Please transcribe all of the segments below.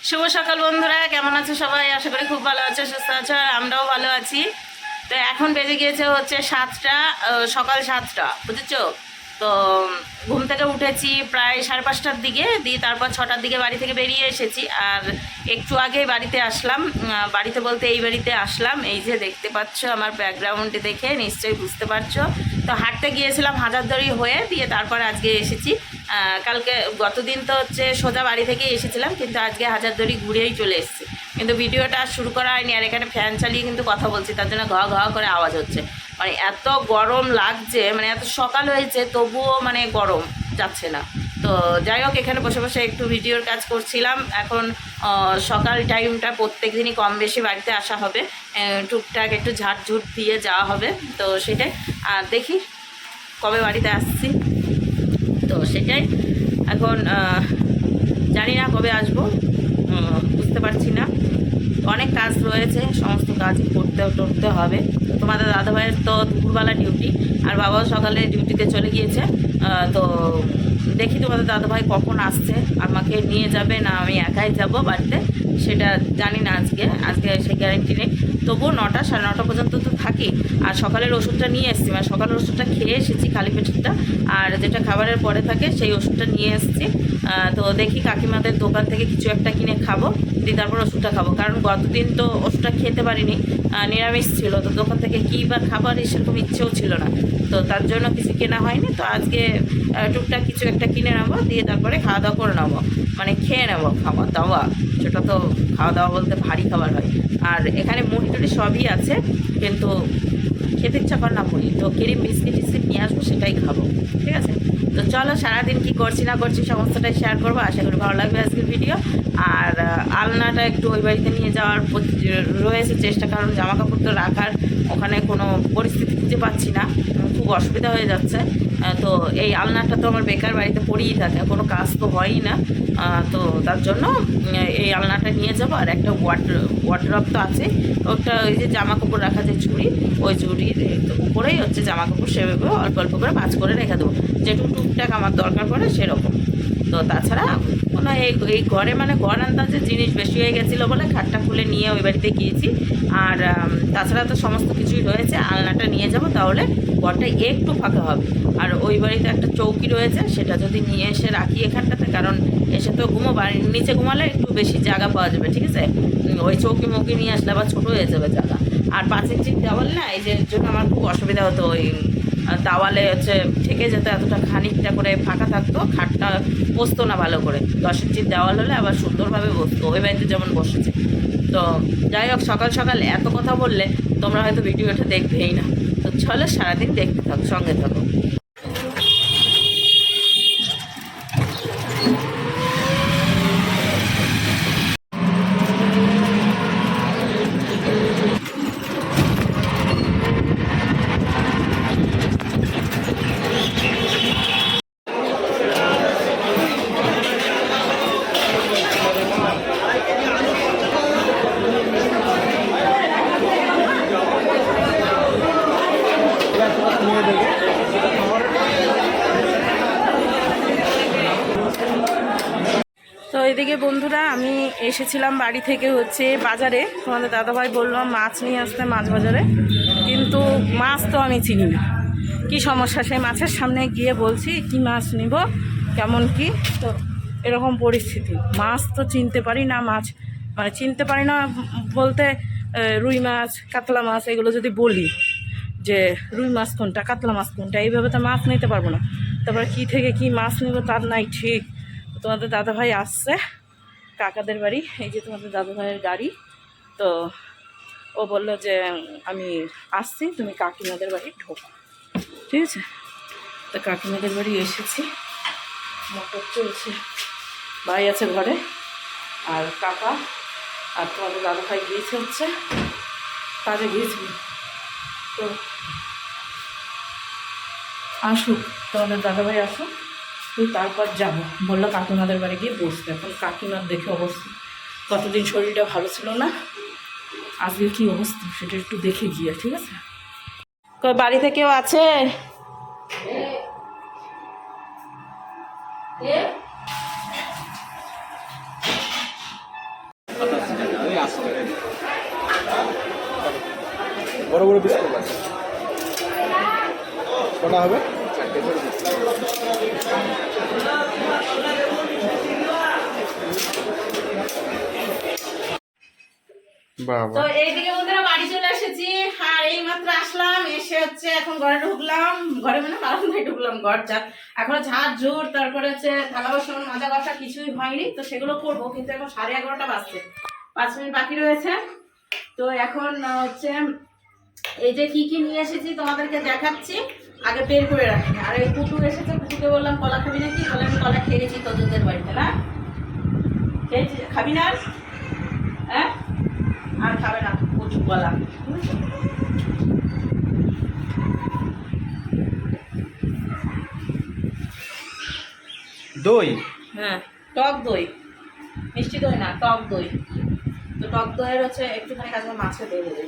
শুভ সকাল বন্ধুরা, কেমন আছো সবাই? আশা করি খুব ভালো আছো, সুস্থ আছো, আর আমরাও ভালো আছি। তো এখন বেজে গিয়েছে হচ্ছে 7টা, সকাল 7টা, বুঝেছো? তো ঘুম থেকে উঠেছি প্রায় 5:30টার দিকে, দিয়ে তারপর 6টার দিকে বাড়ি থেকে বেরিয়ে এসেছি। আর একটু আগেই বাড়িতে আসলাম, বাড়িতে বলতে এই বাড়িতে আসলাম। এই যে দেখতে পাচ্ছ আমার ব্যাকগ্রাউন্ডে, দেখে নিশ্চয়ই বুঝতে পারছো। তো হাঁটতে গিয়েছিলাম হাজারদুয়ারি হয়ে, দিয়ে তারপর আজকে এসেছি। কালকে গতদিন তো হচ্ছে সোজা বাড়ি থেকে এসেছিলাম, কিন্তু আজকে হাজারদুয়ারি ঘুরেই চলে এসেছি। কিন্তু ভিডিওটা শুরু করা হয়নি, আর এখানে ফ্যান চালিয়ে কিন্তু কথা বলছি, তার জন্য ঘা ঘা করে আওয়াজ হচ্ছে। মানে এত গরম লাগছে, মানে এত সকাল হয়েছে তবুও মানে গরম যাচ্ছে না। তো যাই হোক, এখানে বসে বসে একটু ভিডিওর কাজ করছিলাম। এখন সকাল টাইমটা প্রত্যেক দিনই কম বেশি বাড়িতে আসা হবে, টুকটাক একটু ঝাড়ঝুট দিয়ে যাওয়া হবে। তো সেটাই, আর দেখি কবে বাড়িতে আসছি। তো সেটাই, এখন জানি না কবে আসবো, বুঝতে পারছি না। অনেক কাজ রয়েছে, সমস্ত কাজ করতে হবে। তোমাদের দাদাভাইয়ের তো দুপুরবেলা ডিউটি, আর বাবাও সকালে ডিউটিতে চলে গিয়েছে। তো দেখি তোমাদের দাদাভাই কখন আসছে, আমাকে নিয়ে যাবে না আমি একাই যাব বাড়িতে, সেটা জানি না। আজকে সে গ্যারেন্টি নেই। তবুও 9টা 9:30 পর্যন্ত তো থাকি। আর সকালের ওষুধটা নিয়ে এসেছি, মানে সকালের ওষুধটা খেয়ে এসেছি, খালি পেটেরটা। আর যেটা খাবারের পরে থাকে সেই ওষুধটা নিয়ে এসেছি। তো দেখি কাকিমাদের দোকান থেকে কিছু একটা কিনে খাবো, দিয়ে তারপর ওষুধটা খাবো। কারণ গতদিন তো ওষুধটা খেতে পারিনি, নিরামিষ ছিল। তো দোকান থেকে কী বা খাবার সেরকম ইচ্ছেও ছিল না, তো তার জন্য কিছু কেনা হয়নি। তো আজকে টুকটাক কিছু একটা কিনে নেবো, দিয়ে তারপরে খাওয়া দাওয়া করে নেবো, মানে খেয়ে নেবো খাওয়া দাওয়া। সেটা তো খাওয়া দাওয়া বলতে ভারী খাবার হয়। আর এখানে মুড়ি টুড়ি সবই আছে, কিন্তু খেতে ইচ্ছা করে না মুড়ি। তো ক্রিম বিস্কিট টিস্কিট নিয়ে আসবো, সেটাই খাবো, ঠিক আছে? তো চলো, সারাদিন কি করছি না করছি সমস্তটাই শেয়ার করবো। আশা করি ভালো লাগবে আজকের ভিডিও। আর আলনাটা একটু ওই বাড়িতে নিয়ে যাওয়ার রয়েছে চেষ্টা, কারণ জামা কাপড় তো রাখার ওখানে কোনো পরিস্থিতি খুঁজে পাচ্ছি না, খুব অসুবিধা হয়ে যাচ্ছে। তো এই আলনাটা তো আমার বেকার বাড়িতে পড়েই থাকে, কোনো কাজ তো হয়ই না। তো তার জন্য এই আলনাটা নিয়ে যাবো। আর একটা ওয়ার্ডরোব তো আছে, ওটা ওই যে জামা কাপড় রাখা যে ঝুড়ি, ওই ঝুড়ির উপরেই হচ্ছে জামা কাপড় সেভাবে অল্প অল্প করে ভাঁজ করে রেখে দেবো, যেটুকু টুকটাক আমার দরকার পড়ে সেরকম। তো তাছাড়া কোনো এই ঘরে মানে ঘর আন্দাজে জিনিস বেশি হয়ে গেছিলো বলে খাটটা খুলে নিয়ে ওই বাড়িতে গিয়েছি। আর তাছাড়া তো সমস্ত কিছুই রয়েছে, আলনাটা নিয়ে যাব, তাহলে ঘরটা একটু ফাঁকা হবে। আর ওই বাড়িতে একটা চৌকি রয়েছে, সেটা যদি নিয়ে এসে রাখি এখানটাতে, কারণ এসে তো বাড়ির নিচে ঘুমালে একটু বেশি জায়গা পাওয়া যাবে, ঠিক আছে? ওই চৌকি মৌকি নিয়ে আসলে আবার ছোটো হয়ে যাবে জায়গা। আর 5 ইঞ্চির দেওয়াল না, এই যে জন্য আমার খুব অসুবিধা হতো। ওই দেওয়ালে হচ্ছে ঠেকে যেত, এতটা খানিকটা করে ফাঁকা থাকতো, খাটটা বসতো না ভালো করে। 10 ইঞ্চির দেওয়াল হলে আবার সুন্দরভাবে বসতো, ওই বাড়িতে যেমন বসেছে। তো যাই হোক, সকাল সকাল এত কথা বললে তোমরা হয়তো ভিডিওটা দেখবেই না। তো চলো, সারাদিন দেখতে থাকো, সঙ্গে থাকো। তো এদিকে বন্ধুরা, আমি এসেছিলাম বাড়ি থেকে হচ্ছে বাজারে। তোমাদের দাদাভাই বললাম মাছ নিয়ে আসতে মাছ বাজারে, কিন্তু মাছ তো আমি চিনি না। কি সমস্যা, সেই মাছের সামনে গিয়ে বলছি কি মাছ নিব, কেমন কি। তো এরকম পরিস্থিতি, মাছ তো চিনতে পারি না। মাছ মানে চিনতে পারি না বলতে, রুই মাছ, কাতলা মাছ, এগুলো যদি বলি যে রুই মাছ কোনটা, কাতলা মাছ কোনটা, এইভাবে তো মাছ নিতে পারবো না। তারপর কি থেকে কি মাছ নিব তার নাই ঠিক। তোমাদের দাদাভাই আসছে কাকাদের বাড়ি, এই যে তোমাদের দাদাভাইয়ের গাড়ি। তো ও বললো যে আমি আসছি, তুমি কাকিমাদের বাড়ি ঢোকো, ঠিক আছে? তো কাকিমাদের বাড়ি এসেছি, মোটর চলছে, ভাই আছে ঘরে, আর কাকা আর তোমাদের দাদাভাই গিয়েছে হচ্ছে কাজে গিয়েছিল। তো আসুক, তোমাদের দাদাভাই আসুক, তারপর যাবো। বললো কাকিমাদের বাড়ি গিয়ে বসতে। এখন কাকিমার দেখে অবস্থা, কতদিন শরীরটা ভালো ছিল না, আজকে কি অবস্থা সেটা একটু দেখে গিয়ে, ঠিক আছে? বাড়িতে কেউ আছে? আসছে বড় বড় পিস করবে কটা হবে তো এইদিকে বন্ধুরা বাড়ি চলে এসেছি আর এই মাত্র আসলাম এসে হচ্ছে এখন ঘরে ঢুকলাম ঘরে মানে বারান্দায় ঢুকলাম ঘর যা এখনো ঝাড় ঝুড় তারপরে হচ্ছে থালা বাসন মাজা কষা কিছুই হয়নি তো সেগুলো করবো কিন্তু এখন 11:30 বাজছে 5 মিনিট বাকি রয়েছে তো এখন হচ্ছে এই যে কি কি নিয়ে এসেছি তোমাদেরকে দেখাচ্ছি আগে বের করে রাখি আর এই কুটু এসেছে কুটুকে বললাম কলা খাবি নাকি বলে আমি কলা খেয়েছি তোদের বাড়িতে না খেয়েছি খাবি না হ্যাঁ আর খাবে না প্রচুর কলা দই হ্যাঁ টক দই মিষ্টি দই না টক দই তো টক দইয়ের হচ্ছে একটুখানি কাছে মাছে দিয়ে দেবে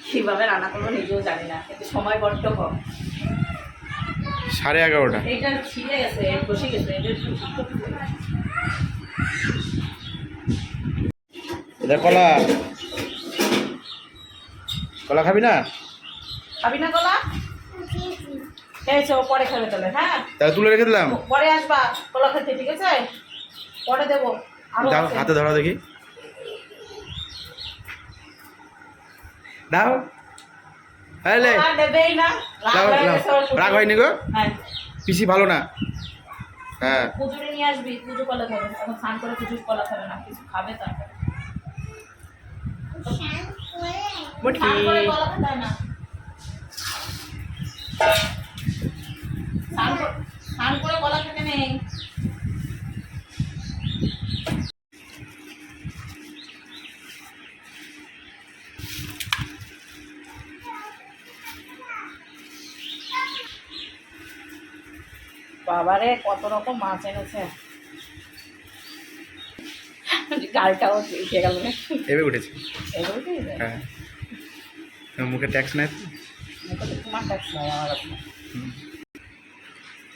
কীভাবে রান্না করবো নিজেও জানি না কিন্তু সময় বড্ড কম 11:30 এইটা ছিঁড়ে গেছে বসে গেছে এটা এটা কলা কলা খাবি না খাবি না কলা খেয়েছো পরে খাবে তাহলে হ্যাঁ তাহলে তুলে রেখে দিলাম পরে আসবা কলা খেতে ঠিক আছে পরে দেবো দাও হাতে ধরো দেখি দাও দেবেই না রাগ হয়নি গো হ্যাঁ পিসি ভালো না হ্যাঁ পুজোরে নিয়ে আসবি পুজো কলা খাবে এখন স্নান করে পুজোর কলা খাবে না কিছু খাবে তারপরে স্নান করে কলা খেতে হয় না স্নান করে কলা খেতে নেই বাবারে কত রকম মাছ এনেছে গালটাও উঠে গেল না এবার উঠেছে এগুলো কি হ্যাঁ মুখে ট্যাক্স নেয় তোমার ট্যাক্স নয় আমার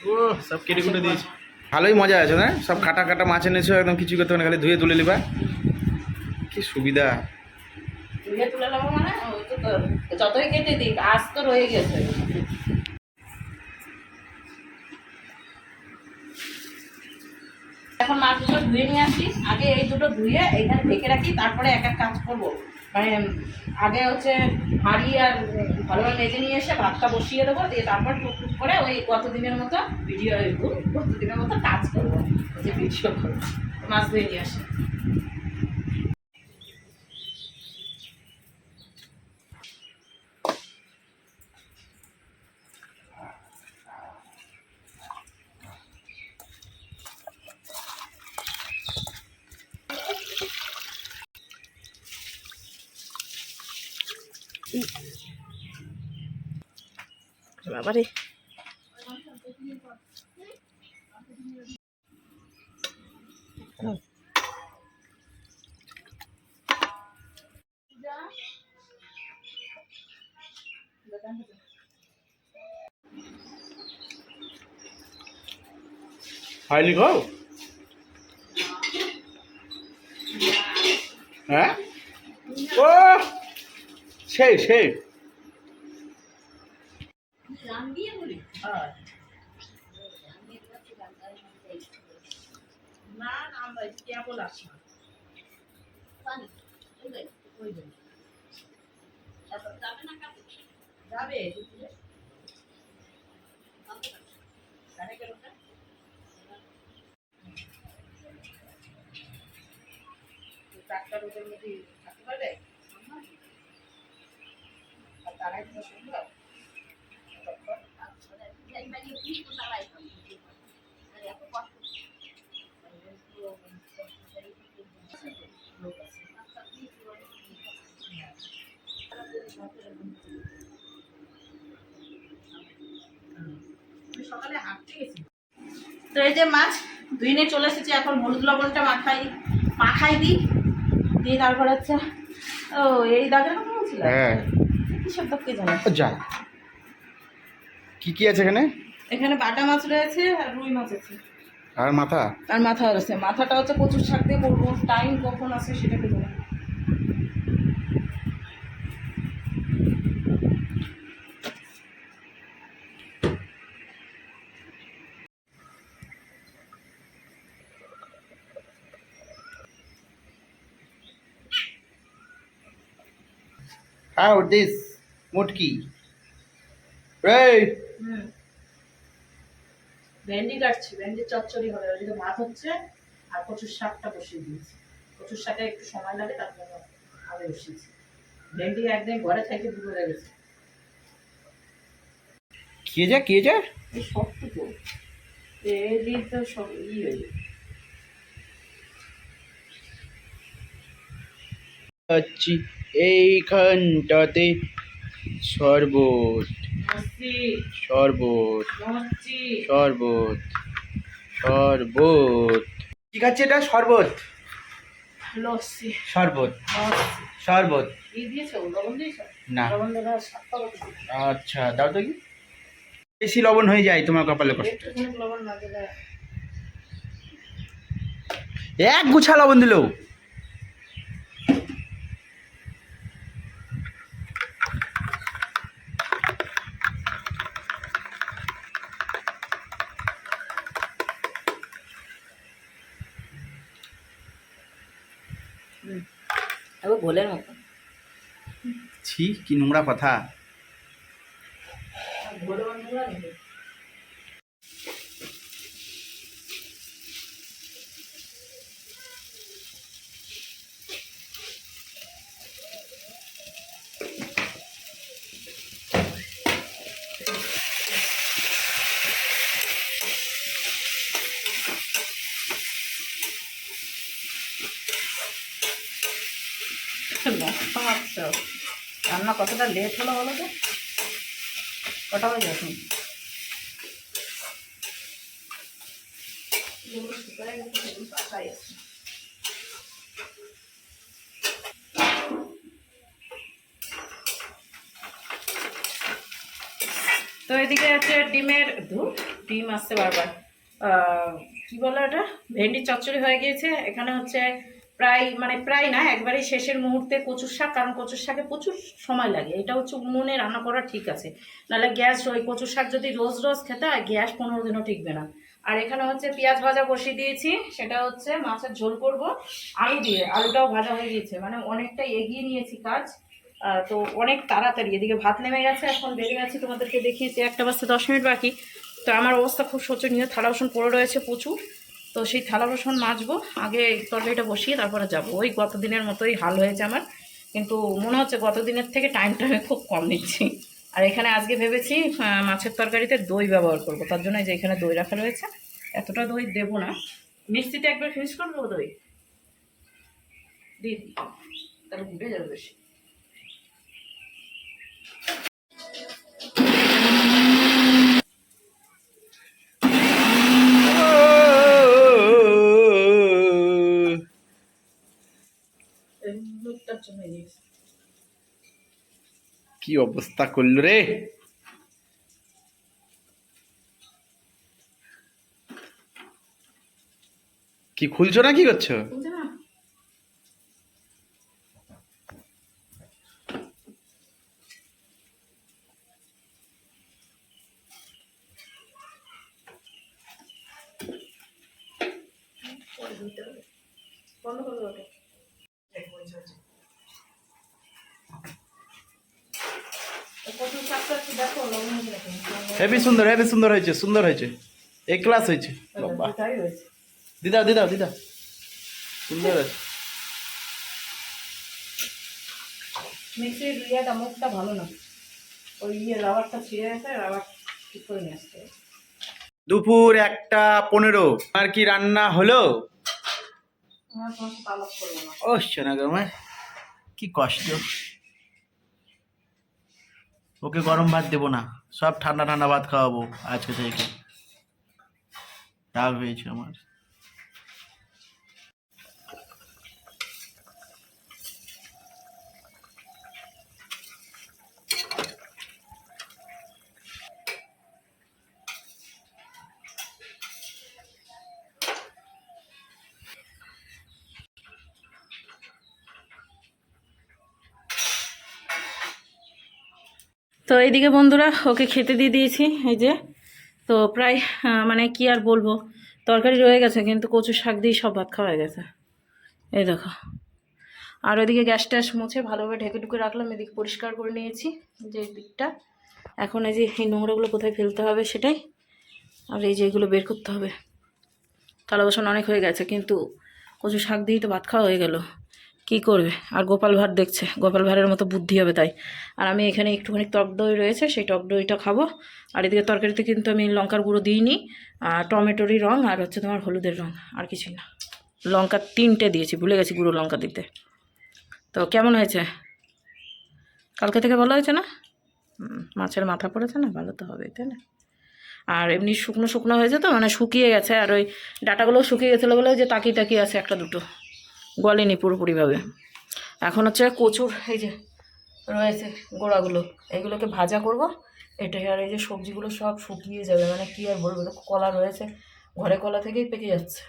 ও সব কেটে কুটে দিয়েছি ভালোই মজা আছে না সব কাটা কাটা মাছ এনেছো একদম কিছু করতে হবে না খালি ধুয়ে তুলে নিবা কি সুবিধা ধুয়ে তুলে নেবো মানে ওই তো যতই কেটে দিক আজ তো রয়ে গেছে এখন মাছ দুটো ধুয়ে নিয়ে আসি আগে এই দুটো ধুয়ে এইখানে ঢেকে রাখি তারপরে এক এক কাজ করবো মানে আগে হচ্ছে হাঁড়ি আর ভালোভাবে মেজে নিয়ে এসে ভাতটা বসিয়ে দেবো দিয়ে তারপর টুকটুক করে ওই গতদিনের মতো ভিডিও গতদিনের মতো কাজ করবো যে ভিডিও করবো মাছ ধুয়ে নিয়ে আসি বাবারে হয়নি গো হ্যাঁ ও সেই সেই না আমরা কেবল আসি যাবে চারটা রোদের মধ্যে থাকতে পারবে আর তারাই তো সুন্দর সকালে হাঁটতে গেছি তো এই যে মাছ ধুইনে চলে এসেছি এখন হলুদ লবণটা মাখাই দিই দিয়ে তারপর হচ্ছে ও এই দাগের কথা বলছিল হ্যাঁ কি সব কে জানো যা কি আছে এখানে এখানে বাটা মাছ রয়েছে আর রুই মাছ আছে আর মাথা আর মাথা রয়েছে মাথাটা হচ্ছে প্রচুর শাক দিয়ে করবো টাইম কখন আছে সেটা কি জানি হাউ দিস মুটকি এই ভেন্ডি কাটছি, ভেন্ডি চচ্চড়ি হবে, ওইদিকে ভাত হচ্ছে আর কচুর শাকটা বসিয়ে দিয়েছি। কচুর শাকে একটু সময় লাগে, তার জন্য আগে বসিয়েছি। ভেন্ডি একদিন ঘরে থেকে দূরে হয়ে গেছে। কে যা এই সবটুকু এই দিন তো সব হয়ে যায়। আচ্ছি এইখানটাতে শরবত মস্তি শরবত মস্তি শরবত শরবত কি খাচ্ছে এটা? শরবত লস্যি শরবত লস্যি শরবত এই দিয়েছো, লবণ দিয়েছো? না। লবণ দেওয়া সাতটা কত? আচ্ছা দাও তো কি বেশি লবণ হয়ে যায় তোমার কপালে কষ্ট। একটুখানি লবণ না দিলে এক গুছা লবণ দিলো। এবার ভোলের মতো। ছি কি নোংরা কথা। ভোলে বান্ধবরা নেবে। আচ্ছা, রান্না কতটা লেট হলো বলো তো? কটা বাজে এখন? তো এদিকে হচ্ছে ডিম আসছে বারবার। কি বলো এটা, ভেন্ডি চচ্চড়ি হয়ে গিয়েছে। এখানে হচ্ছে প্রায় না, একবারে শেষের মুহূর্তে কচুর শাক, কারণ কচুর শাকে প্রচুর সময় লাগে। এটা হচ্ছে উনুনে রান্না করা ঠিক আছে, নাহলে গ্যাস, ওই কচুর শাক যদি রোজ রোজ খেতে হয় গ্যাস 15 দিনও টিকবে না। আর এখানে হচ্ছে পেঁয়াজ ভাজা বসিয়ে দিয়েছি, সেটা হচ্ছে মাছের ঝোল করব আলু দিয়ে। আলুটাও ভাজা হয়ে গিয়েছে, মানে অনেকটা এগিয়ে নিয়েছি কাজ। তো অনেক তাড়াতাড়ি এদিকে ভাত নেমে গেছে, এখন বেড়ে গেছে, তোমাদেরকে দেখিয়েছি 1টা বাজতে 10 মিনিট বাকি। তো আমার অবস্থা খুব শোচনীয়, থালা বাসন পড়ে রয়েছে প্রচুর। তো সেই থালা বাসন মাজবো, আগে তরকারিটা বসিয়ে তারপরে যাবো। ওই গত দিনের মতোই হাল হয়েছে আমার, কিন্তু মনে হচ্ছে গত দিনের থেকে টাইমটা আমি খুব কম নিচ্ছি। আর এখানে আজকে ভেবেছি মাছের তরকারিতে দই ব্যবহার করব, তার জন্য যে এখানে দই রাখা রয়েছে। এতটা দই দেবো না, মিষ্টিতে একবার ফিনিশ করবো দই দিদি, তাহলে ঘুরে যাবে বেশি। দুধটার জন্য দিয়েছি। কি অবস্থা করলো রে। কি খুলছো না কি করছো? বুঝলে না? বন্ধ করে দেবো। প্রথম শাকটা একটু দেখো, লবণ হয়েছে নাকি? হেভি সুন্দর হয়েছে, সুন্দর হয়েছে, এ ক্লাস হয়েছে। বাবা দুটাই হয়েছে। দিদা সুন্দর আছে। মিক্সির ইয়েটা মুখটা ভালো না, ওই রাবারটা ছিঁড়ে গেছে, রাবার ঠিক করে নিয়ে আসতে হবে। দুপুর 1:15 আর কি রান্না হলো? আমার তোমার সাথে আলাপ করবো না। ও শোনা গো আমার কি কষ্ট। ওকে গরম ভাত দেবো না, সব ঠান্ডা ঠান্ডা ভাত খাওয়াবো আজকে থেকে। রাগ হয়েছে আমার। তো এইদিকে বন্ধুরা ওকে খেতে দিয়ে দিয়েছি, এই যে। তো প্রায় মানে কি আর বলবো, তরকারি রয়ে গেছে, কিন্তু কচু শাক দিয়ে সব ভাত খাওয়া হয়ে গেছে। এই দেখো, আর ওইদিকে গ্যাস ট্যাস মুছে ভালোভাবে ঢেকে ঢুকে রাখলাম, এদিকে পরিষ্কার করে নিয়েছি যে দিকটা। এখন এই যে এই নোংরাগুলো কোথায় ফেলতে হবে সেটাই, আর এই যে এগুলো বের করতে হবে। থালা বাসন অনেক হয়ে গেছে, কিন্তু কচু শাক দিয়েই তো ভাত খাওয়া হয়ে গেল, কি করবে। আর গোপাল ভাঁড় দেখছে, গোপাল ভাঁড়ের মতো বুদ্ধি হবে তাই। আর আমি এখানে একটুখানি টক দই রয়েছে, সেই টক দইটা খাবো। আর এদিকে তরকারিতে কিন্তু আমি লঙ্কার গুঁড়ো দিইনি, টমেটোরই রঙ আর হচ্ছে তোমার হলুদের রঙ, আর কিছুই না। লঙ্কা 3টে দিয়েছি, ভুলে গেছি গুঁড়ো লঙ্কা দিতে। তো কেমন হয়েছে? কালকে থেকে ভালো হয়েছে না? মাছের মাথা পড়েছে না, ভালো তো হবে তাই না? আর এমনি শুকনো শুকনো হয়েছে তো, মানে শুকিয়ে গেছে, আর ওই ডাটাগুলোও শুকিয়ে গেছিলো বলে ওই যে তাকিয়ে তাকিয়ে আছে একটা দুটো, গলেনি পুরোপুরিভাবে। এখন হচ্ছে কচুর এই যে রয়েছে গোড়াগুলো, এগুলোকে ভাজা করব এটাই। আর এই যে সবজিগুলো সব শুকিয়ে যাবে, মানে কি আর বলবো, কলা রয়েছে ঘরে, কলা থেকেই পেকে যাচ্ছে।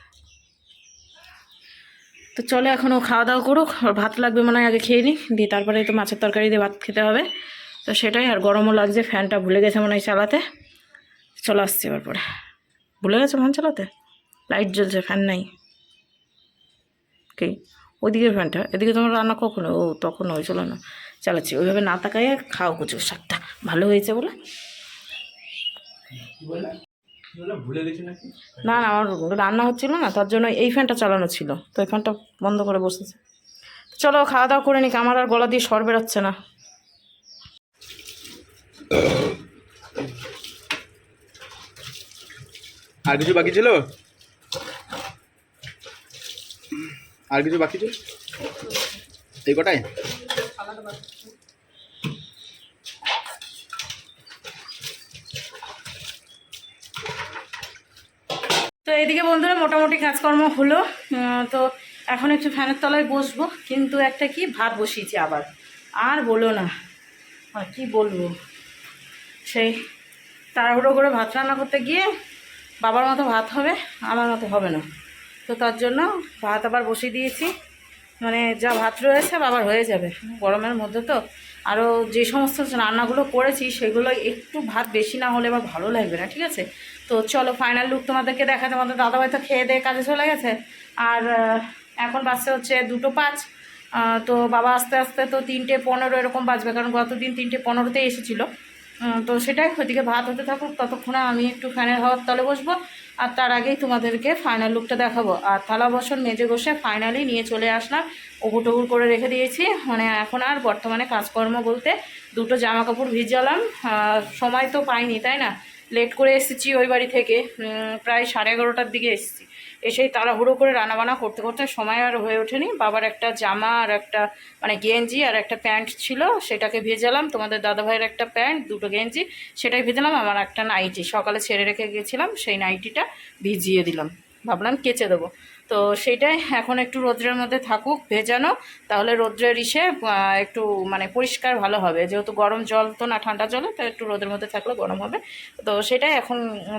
তো চলে এখনও খাওয়া দাওয়া করুক, আর ভাত লাগবে মনে হয়, আগে খেয়ে নিই, দিয়ে তারপরে তো মাছের তরকারি দিয়ে ভাত খেতে হবে। তো সেটাই, আর গরমও লাগছে, ফ্যানটা ভুলে গেছে মনে হয় চালাতে। চলে আসছে এবার পরে, ভুলে গেছে ফ্যান চালাতে, লাইট জ্বলছে, ফ্যান নাই। ওকে, ওইদিকে ফ্যানটা, এদিকে তোমার রান্না কখনো, ও তখন হয়েছিল না, চালাচ্ছি। ওইভাবে না তাকাইয়ে খাও কচুর শাকটা, ভালো হয়েছে বলে। না না, আমার রান্না হচ্ছিল না, তার জন্য এই ফ্যানটা চালানো ছিল, তো এই ফ্যানটা বন্ধ করে বসেছে। চলো খাওয়া দাওয়া করে নিক, আমার আর গলা দিয়ে সর বেরোচ্ছে না। আর কিছু বাকি ছিল? আর কিছু বাকি ছিল? এই কটাই? তো এইদিকে বন্ধুরা মোটামুটি কাজকর্ম হলো। তো এখন একটু ফ্যানের তলায় বসবো, কিন্তু একটা কি ভাত বসিয়েছি আবার, আর বলো না, আর কি বলবো, সেই তাড়াহুড়ো করে ভাত রান্না করতে গিয়ে বাবার মতো ভাত হবে, আমার মতো হবে না। তো তার জন্য ভাত আবার বসিয়ে দিয়েছি, মানে যা ভাত রয়েছে বাবার হয়ে যাবে গরমের মধ্যে। তো আরও যে সমস্ত রান্নাগুলো করেছি সেগুলো একটু ভাত বেশি না হলে বা ভালো লাগবে না, ঠিক আছে। তো চলো ফাইনাল লুক তোমাদেরকে দেখাতে। আমাদের দাদাভাই তো খেয়ে দিয়ে কাজে চলে গেছে, আর এখন বাজছে হচ্ছে 2:05। তো বাবা আস্তে আস্তে তো 3:15 এরকম বাজবে, কারণ গতদিন 3:15-তেই এসেছিলো। তো সেটাই, ওইদিকে ভাত হতে থাকুক, ততক্ষণে আমি একটু ফ্যানের হাওয়ার তলে বসবো, আর তার আগেই তোমাদেরকে ফাইনাল লুকটা দেখাবো। আর থালা বাসন মেজে বসে ফাইনালি নিয়ে চলে আসলাম, ওগুর টগুর করে রেখে দিয়েছি। মানে এখন আর বর্তমানে কাজকর্ম বলতে 2টো জামা কাপড় ভিজালাম, সময় তো পাইনি তাই না, লেট করে এসেছি ওই বাড়ি থেকে, প্রায় 11:30টার দিকে এসেছি। এসেই তাড়াহুড়ো করে রান্নাবান্না করতে করতে সময় আর হয়ে ওঠেনি। বাবার একটা জামা আর একটা মানে গেঞ্জি আর একটা প্যান্ট ছিল, সেটাকে ভেজালাম। তোমাদের দাদাভাইয়ের একটা প্যান্ট, 2টো গেঞ্জি, সেটাই ভেজালাম। আমার একটা নাইটি সকালে ছেড়ে রেখে গেছিলাম, সেই নাইটিটা ভিজিয়ে দিলাম, ভাবলাম কেচে দেবো। তো সেইটাই এখন একটু রোদ্রের মধ্যে থাকুক ভেজানো, তাহলে রোদ্রের ইসে একটু মানে পরিষ্কার ভালো হবে, যেহেতু গরম জল তো না ঠান্ডা জলে, তো একটু রোদের মধ্যে থাকলে গরম হবে। তো সেটাই এখন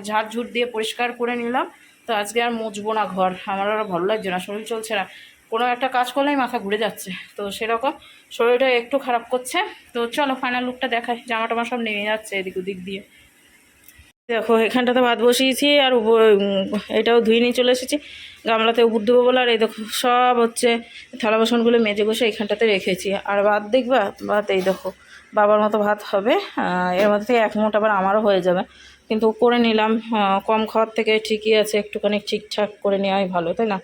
ঝাড়ঝুট দিয়ে পরিষ্কার করে নিলাম। তো আজকে আর মুছবো না ঘর, আমার আর ভালো লাগছে না, শরীর চলছে না, কোনো একটা কাজ করলেই মাথা ঘুরে যাচ্ছে, তো সেরকম শরীরটা একটু খারাপ করছে। তো চলো ফাইনাল লুকটা দেখাই, জামা টামা সব নেমে যাচ্ছে এদিক ওদিক দিয়ে। দেখো এখানটাতে ভাত বসিয়েছি, আর এটাও ধুয়ে নিয়ে চলে এসেছি, গামলাতে উপুর দেবো বলে। আর এই দেখো সব হচ্ছে থালা বাসনগুলো মেজে বসে এখানটাতে রেখেছি। আর ভাত দেখবা, ভাত এই দেখো বাবার মতো ভাত হবে, এর মধ্যে থেকে 1 মুঠ আবার আমারও হয়ে যাবে, কিন্তু করে নিলাম। কম খাওয়ার থেকে ঠিকই আছে, একটুখানি ঠিকঠাক করে নেওয়াই ভালো তাই না।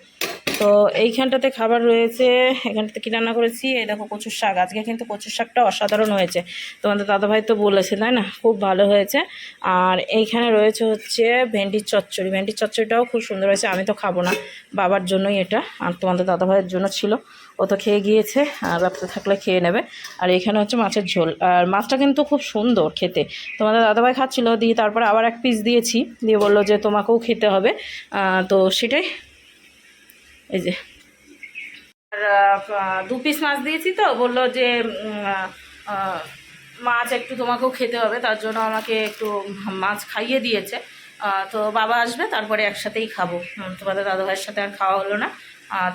তো এইখানটাতে খাবার রয়েছে, এখানটাতে কী রান্না করেছি, এই দেখো কচুর শাক। আজকে কিন্তু কচুর শাকটা অসাধারণ হয়েছে, তোমাদের দাদাভাই তো বলেছে তাই না, খুব ভালো হয়েছে। আর এইখানে রয়েছে হচ্ছে ভেন্ডির চচ্চড়ি, ভেন্ডির চচ্চড়িটাও খুব সুন্দর হয়েছে। আমি তো খাবো না, বাবার জন্যই এটা, আর তোমাদের দাদাভাইয়ের জন্য ছিল, ও তো খেয়ে গিয়েছে, আর রাত্রে থাকলে খেয়ে নেবে। আর এখানে হচ্ছে মাছের ঝোল, আর মাছটা কিন্তু খুব সুন্দর খেতে। তোমাদের দাদাভাই খাচ্ছিলো, দিয়ে তারপরে আবার 1 পিস দিয়েছি, দিয়ে বললো যে তোমাকেও খেতে হবে। তো সেটাই, এই যে আর 2 পিস মাছ দিয়েছি, তো বললো যে মাছ একটু তোমাকেও খেতে হবে, তার জন্য আমাকে একটু মাছ খাইয়ে দিয়েছে। তো বাবা আসবে তারপরে একসাথেই খাবো, তোমাদের দাদাভাইয়ের সাথে আর খাওয়া হলো না।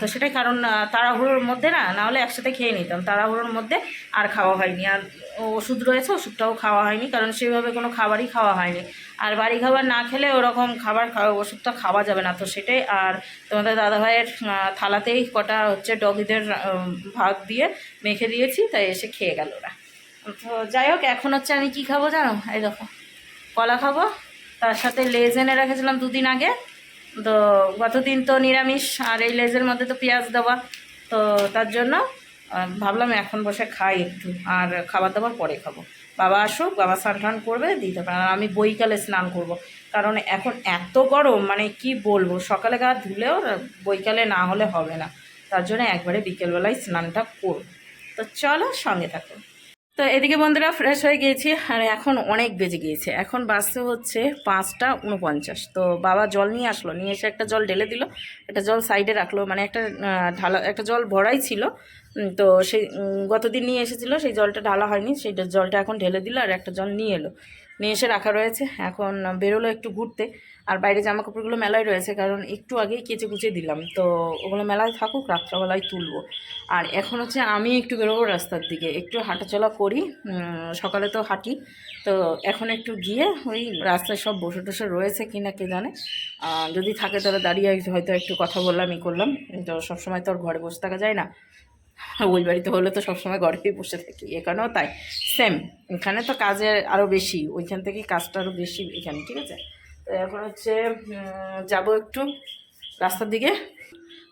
তো সেটাই, কারণ তাড়াহুড়োর মধ্যে না হলে একসাথে খেয়ে নিতাম, তাড়াহুড়োর মধ্যে আর খাওয়া হয়নি। আর ওষুধ রয়েছে, ওষুধটাও খাওয়া হয়নি, কারণ সেভাবে কোনো খাবারই খাওয়া হয়নি। আর বাড়ি খাবার না খেলে ওরকম ওষুধটা খাওয়া যাবে না, তো সেটাই। আর তোমাদের দাদাভাইয়ের থালাতেই কটা হচ্ছে ডগিদের ভাগ দিয়ে মেখে দিয়েছি, তাই এসে খেয়ে গেল ওরা। তো যাই হোক, এখন হচ্ছে আমি কি খাবো জানো, এই দেখো কলা খাবো, তার সাথে লেজ এনে রেখেছিলাম 2 দিন আগে, তো গতদিন তো নিরামিষ, আর এই লেজের মধ্যে তো পেঁয়াজ দেওয়া, তো তার জন্য ভাবলাম এখন বসে খাই একটু, আর খাবার দাবার পরে খাবো। বাবা আসুক, বাবা স্নান টান করবে দিতে পারে, আর আমি বৈকালে স্নান করব, কারণ এখন এত গরম, মানে কি বলবো, সকালে গা ধুলেও বৈকালে না হলে হবে না, তার জন্য একবারে বিকেলবেলায় স্নানটা করব। তো চলো সঙ্গে থাকো। তো এদিকে বন্ধুরা ফ্রেশ হয়ে গিয়েছি, আর এখন অনেক বেজে গিয়েছে, এখন বাজতে হচ্ছে 5টা 49। তো বাবা জল নিয়ে আসলো, নিয়ে এসে একটা জল ঢেলে দিল, একটা জল সাইডে রাখলো, মানে একটা ঢালা একটা জল ভরাই ছিল, তো সেই গতদিন নিয়ে এসেছিলো, সেই জলটা ঢালা হয়নি, সেই জলটা এখন ঢেলে দিল, আর একটা জল নিয়ে এলো, নিয়ে এসে রাখা রয়েছে। এখন বেরোলো একটু ঘুরতে, আর বাইরে জামা কাপড়গুলো মেলায় রয়েছে, কারণ একটু আগেই কেচে কুচে দিলাম, তো ওগুলো মেলায় থাকুক, রাত্রাবেলায় তুলবো। আর এখন হচ্ছে আমি একটু বেরোবো রাস্তার দিকে, একটু হাঁটাচলা করি, সকালে তো হাঁটি, তো এখন একটু গিয়ে ওই রাস্তায় সব বসে টসে রয়েছে কি না কে জানে, যদি থাকে তাহলে দাঁড়িয়ে হয়তো একটু কথা বললাম, করলাম, তো সবসময় তো আর ঘরে বসে থাকা যায় না, ওই বাড়িতে হলে তো সবসময় ঘরেই বসে থাকি, এখানেও তাই সেম, এখানে তো কাজের আরও বেশি, ওইখান থেকে কাজটা আরও বেশি এখানে, ঠিক আছে। তো এখন হচ্ছে যাব একটু রাস্তার দিকে,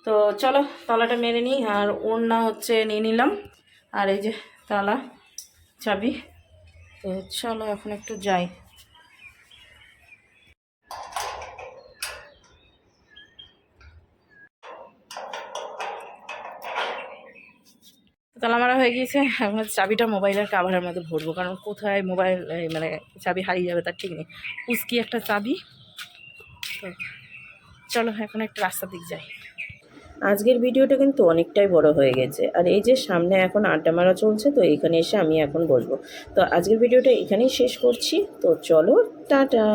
তো চলো তালাটা মেরে নিই, আর ওড়না হচ্ছে নিয়ে নিলাম, আর এই যে তালা চাবি, তো চলো এখন একটু যাই। তালা মারা হয়ে গিয়েছে, এখন চাবিটা মোবাইলের কাভারের মধ্যে ভরবো, কারণ কোথায় মোবাইল মানে চাবি হারিয়ে যাবে তার ঠিক নেই, পুচকি একটা চাবি। তো চলো এখন একটা রাস্তার দিক যাই। আজকের ভিডিওটা কিন্তু অনেকটাই বড় হয়ে গেছে, আর এই যে সামনে এখন আড্ডা মারা চলছে, তো এখানে এসে আমি এখন বসবো। তো আজকের ভিডিওটা এখানেই শেষ করছি, তো চলো টাটা।